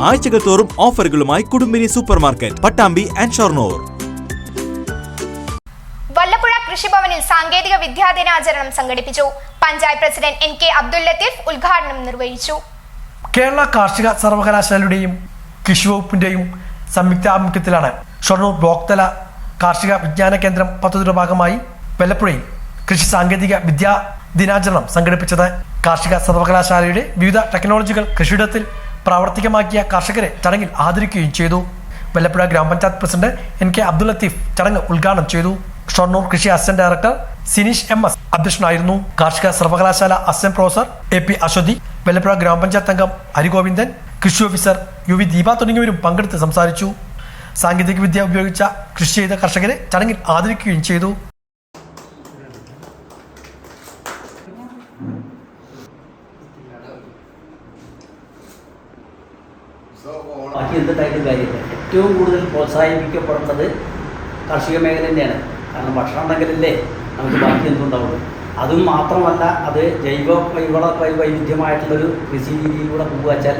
ആഴ്ചകൾ തോറും ഓഫറുകളുമായി Kudumbini super market, Pattambi and Shoranur. Vallappuzha കൃഷിഭവനിൽ സാങ്കേതിക വിദ്യാദിനാചരണം സംഘടിപ്പിച്ചു. പഞ്ചായത്ത് പ്രസിഡന്റ് NK അബ്ദുൽ ലത്തീഫ് ഉദ്ഘാടനം നിർവഹിച്ചു. കേരള കാർഷിക സർവകലാശാലയുടെയും കൃഷി വകുപ്പിന്റെയും സംയുക്താഭിമുഖ്യത്തിലാണ് ഷൊർണൂർ ബ്ലോക്ക് തല കാർഷിക വിജ്ഞാന കേന്ദ്രം പദ്ധതിയുടെ ഭാഗമായി വല്ലപ്പുഴയിൽ കൃഷി സാങ്കേതിക വിദ്യാ ദിനാചരണം സംഘടിപ്പിച്ചത്. കാർഷിക സർവകലാശാലയുടെ വിവിധ ടെക്നോളജികൾ കൃഷിയിടത്തിൽ പ്രാവർത്തികമാക്കിയ കർഷകരെ ചടങ്ങിൽ ആദരിക്കുകയും ചെയ്തു. വല്ലപ്പുഴ ഗ്രാമപഞ്ചായത്ത് പ്രസിഡന്റ് NK അബ്ദുൽ ലത്തീഫ് ചടങ്ങ് ഉദ്ഘാടനം ചെയ്തു. ഷൊർണൂർ കൃഷി അസിസ്റ്റന്റ് ഡയറക്ടർ സിനീഷ് MS അധ്യക്ഷനായിരുന്നു. കാർഷിക സർവകലാശാല assistant professor AP Aswathi, Vallappuzha ഗ്രാമപഞ്ചായത്ത് അംഗം ഹരിഗോവിന്ദൻ, കൃഷി ഓഫീസർ UV ദീപ തുടങ്ങിയവരും പങ്കെടുത്ത് സംസാരിച്ചു. സാങ്കേതിക വിദ്യ ഉപയോഗിച്ച കൃഷി ചെയ്ത കർഷകരെ ചടങ്ങിൽ ആദരിക്കുകയും ചെയ്തു. ബാക്കി എന്തുണ്ടായിട്ടും കാര്യമില്ല. ഏറ്റവും കൂടുതൽ പ്രോത്സാഹിപ്പിക്കപ്പെടുന്നത് കാർഷിക മേഖല തന്നെയാണ്. കാരണം ഭക്ഷണം ഉണ്ടെങ്കിലല്ലേ നമുക്ക് ബാക്കി എന്തുണ്ടാവുള്ളൂ. അതും മാത്രമല്ല, അത് ജൈവ വൈവിധ്യമായിട്ടുള്ളൊരു കൃഷി രീതിയിലൂടെ പോകുവച്ചാൽ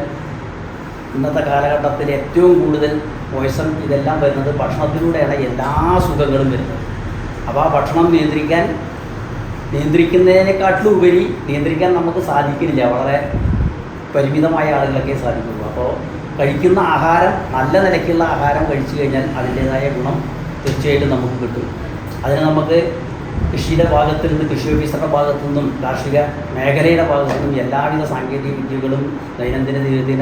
ഇന്നത്തെ കാലഘട്ടത്തിൽ ഏറ്റവും കൂടുതൽ പോയ്സൺ ഇതെല്ലാം വരുന്നത് ഭക്ഷണത്തിലൂടെയാണ് എല്ലാ സുഖങ്ങളും വരുന്നത്. അപ്പോൾ ആ ഭക്ഷണം നിയന്ത്രിക്കുന്നതിനെക്കാട്ടിലും ഉപരി നിയന്ത്രിക്കാൻ നമുക്ക് സാധിക്കുന്നില്ല. വളരെ പരിമിതമായ ആളുകളൊക്കെ സാധിക്കുള്ളൂ. അപ്പോൾ കഴിക്കുന്ന ആഹാരം നല്ല നിലയ്ക്കുള്ള ആഹാരം കഴിച്ചു കഴിഞ്ഞാൽ അതിൻ്റേതായ ഗുണം തീർച്ചയായിട്ടും നമുക്ക് കിട്ടും. അതിന് നമുക്ക് കൃഷിയുടെ ഭാഗത്തു നിന്ന്, കൃഷി ഓഫീസറുടെ ഭാഗത്തു നിന്നും, കാർഷിക മേഖലയുടെ ഭാഗത്തു നിന്നും എല്ലാവിധ സാങ്കേതിക വിദ്യകളും ദൈനംദിന